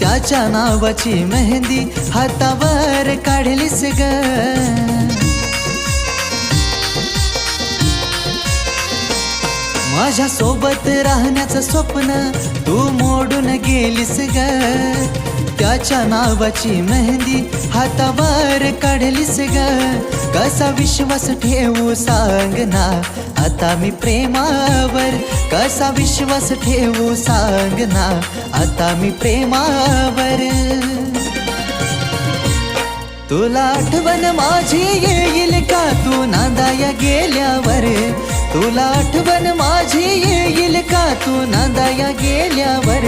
त्याच्या नावाची मेहंदी हातावर काढलीस ग. माझ्या सोबत राहण्याचं स्वप्न तू मोडून गेलीस ग. त्याच्या नावाची मेहंदी हातावर काढलीस ग. कसा विश्वास ठेवू सांग ना आता मी प्रेमावर. कसा विश्वास ठेवू सांग ना आता मी प्रेमावर. तुला आठवण माझी येईल का तू नांदाया गेल्यावर. तुला आठवण माझी येईल का तू नांदाया गेल्यावर.